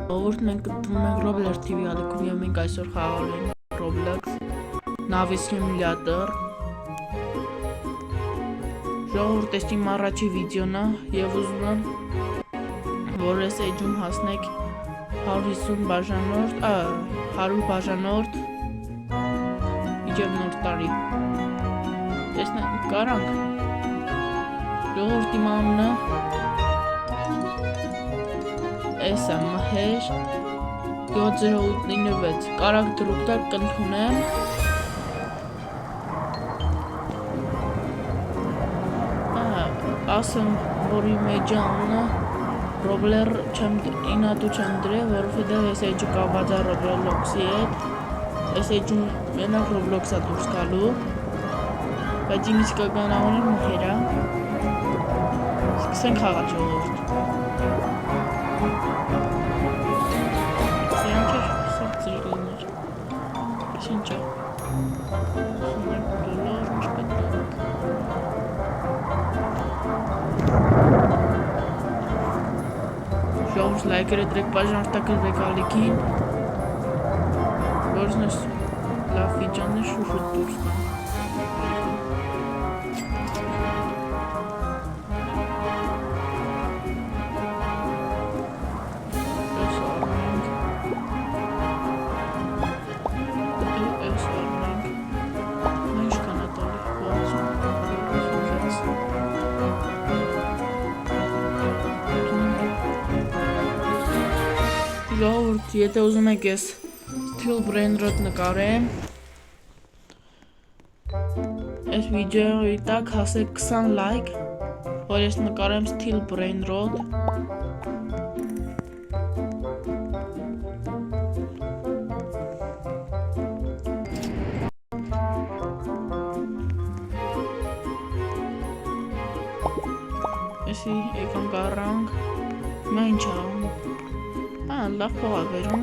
Ժողովուրդ մենք գտնում ենք Roblox TV ալիքում և մենք այսօր խաղալու ենք Roblox նավի սիմուլյատոր։ Ժողովուրդ էս իմ առաջի վիդեոն է և ուզում եմ որ այս էջում հասնեք 150 բաժանորդ 100 բաժանորդ իջև նոր տարի տեսնենք կարանք ժողովուրդ իմ անունը Էս է մհեր 7096 կարակ դրուկտակ կընդունեմ ասեմ որի մեջ անունը Robler ինատու չեմ դրել որովհետև այս էջը կապված է Roblox-ի հետ այս էջում մենակ Roblox-ը դուրս գալու բայց իմ իսկական անունը մհեր է սկսենք խաղալ ժողովուրդ Sincha. Ժողովուրդ լայքերը դրեք բաժանորդակրվեք ալիքին որնս լավ վիճանն է շուշուտ դուրս տան Ժողովուրդ, եթե ուզում եք ես Steel Brain Rot նկարեմ այս վիդեոյի տակ հասեք 20 լայք որ ես նկարեմ Steel Brain Rot Էսի եկան կարանք հիմա ինչ աղում լավ փող է բերում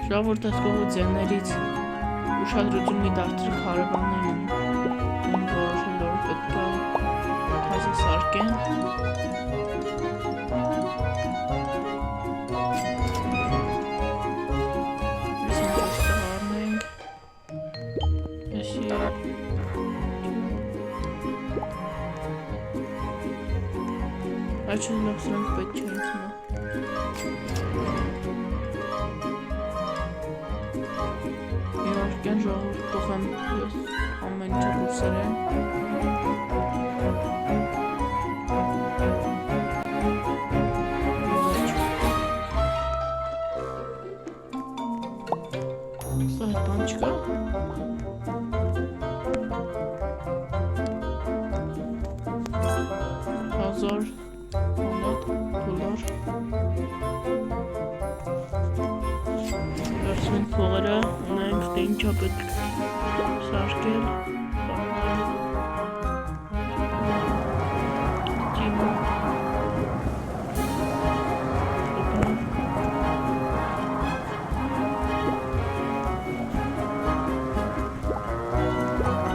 Ժողովուրդ այս կողմը ձեներից ուշադրություն մի դարձրեք հարևաններին են որոշել որ պետք է թազը սարքեն Աչեն լավ սրանք պետք չէ ինձ մա Իհարկեն ժողովուրդ տոխեմ ես ամեն ինչ ռուսերեն Սա հետ բան չկա $1000 Վերցնենք փողերը, ունենք թե ինչա պետք սարքել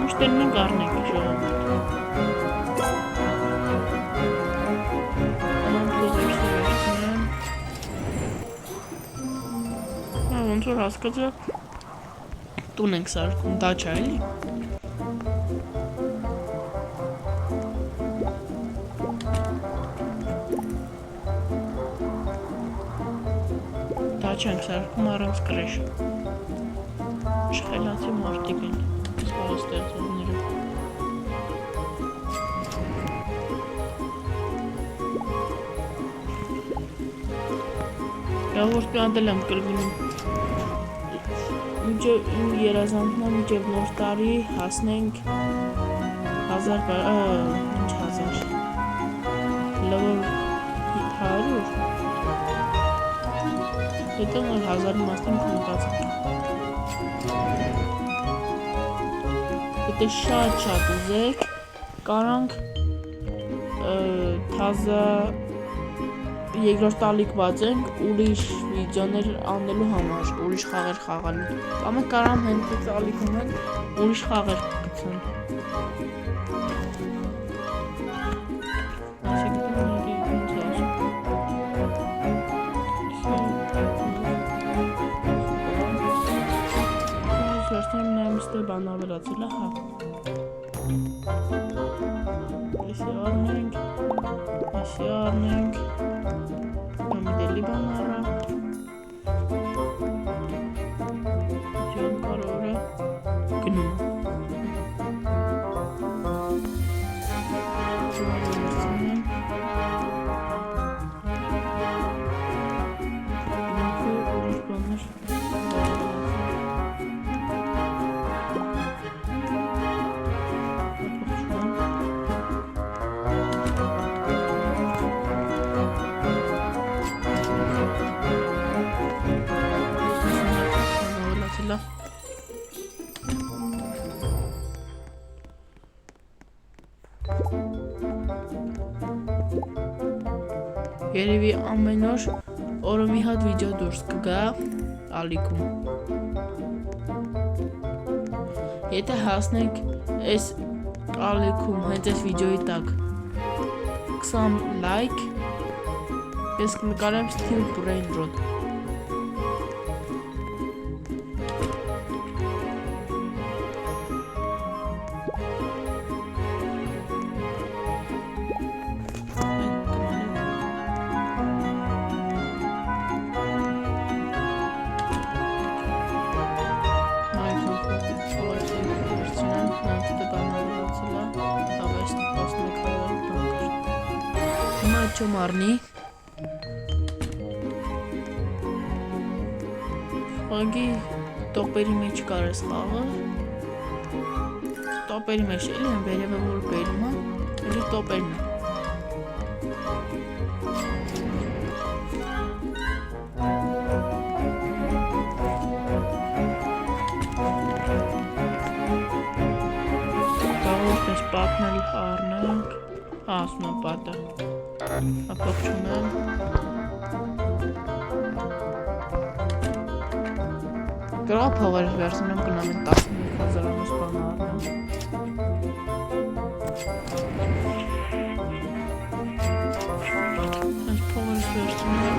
Ինչ մենք առնենք ժողովուրդ ոնց որ հասկացա տուն ենք սարքում դա չէ էլի դա չենք սարքում առանց կրեշ իշխելացի մարդիկ են ստեղծողները Ժողովուրդ կանտել եմ կրվինում Մինչև իմ երազանքն է մինչև նոր տարի հասնենք 1000 ինչ 1000 լավոր 100 հետո նոր 1000 մաստին կմտածենք Եթե շատ ուզեք կարանք թազա երկրորդ ալիք բացենք ուրիշ վիդեոներ անելու համար, ուրիշ խաղեր խաղալու կամ կարամ հենց այս ալիքում ուրիշ խաղեր գցեմ Էսի առնենք, էսի առնենք, համիդելի բան առա, ջան կարորը գնում Երևի ամեն օրը մի հատ վիդեո դուրս կգա ալիքում։ Եթե հասնենք այս ալիքում հենց այս վիդեոյի տակ 20 լայք, ես կնկարեմ Steel Brain Rot։ Չում առնի Ագի տոպերի մեջ կարես խաղը Տոպերի մեջ էլի են վերևը որ բերում է էլի տոպերն է Կարող ես պատնել առնենք ասում է պատը Ապողջում եմ Գրավ փողերս վերցնում եմ գնամ են 15,000-անոց բան առնեմ Հենց փողերս վերցնում եմ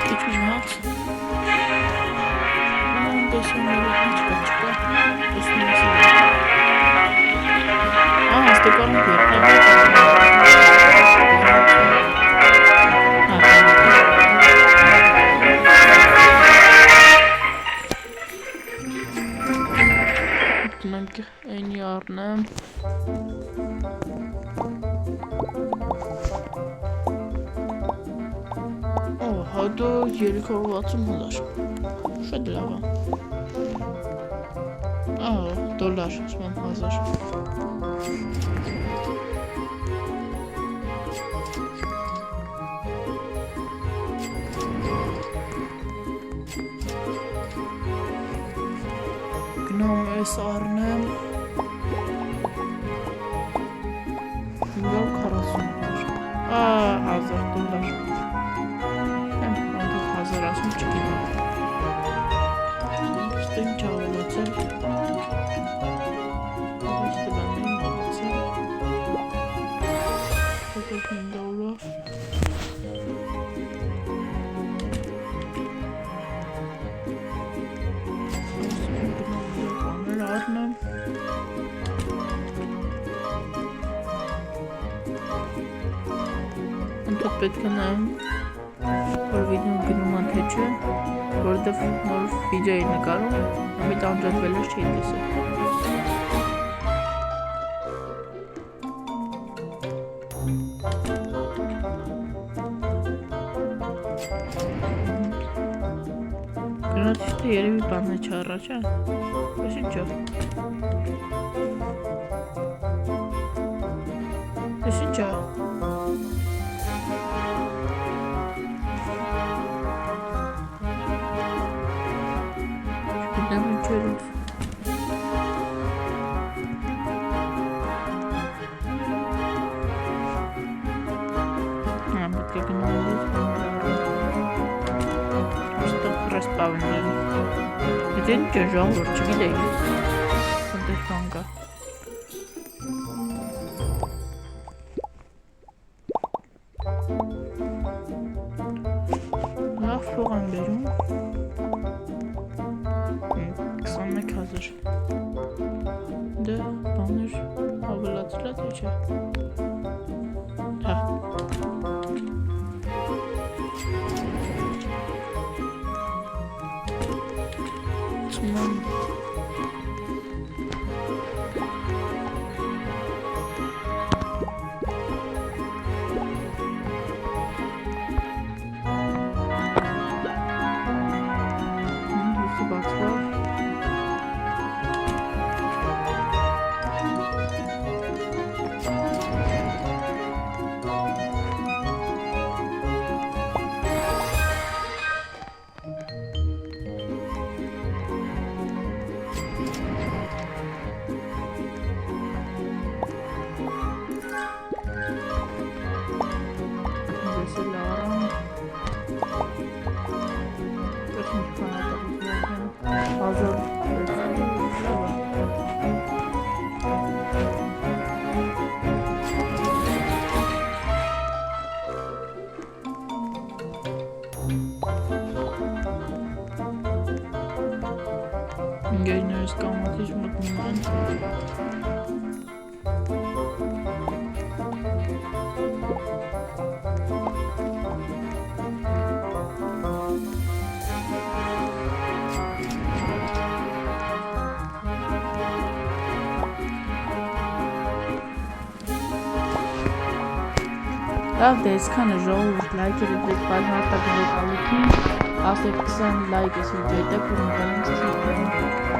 Քիչ մնաց Նման տեսում եմ ինչ կա տեսնում եմ Ստեկարում վերջնական Մենք այնի առնեմ Հատո 360 դոլար Շատ լավ է Դոլար, ասում եմ 1000 Գնում ես առնեմ 40 1000 դոլար Եմ անդուր 1000 ասում չգինեմ Իսկ ինչ ավելացել Ընդհանուր պետք է նայեմ, որ վիդեոն գնում է թե չէ, որովհետև նոր վիդեո էի նկարում, ամիտ անջատվել էր չէի տեսել։ Գնացիստը երևի բանն է չառաջ, ես ինչո՞։ Ես ինչո՞։ Դեն ճժան որ չգիտեի Հնդեր բան կա Լավ փող եմ բերում 20 կանեք 1000 դե բաներ ավելացրել է թե չէ հա ծման Գերներս կամատիչ մտնում են լավ դե այսքանը ժողովուրդ լայքերը դեք բաժանատակ դեք ալիքին ասեք 20 լայք ես վիդեոյի տակ որ մտանից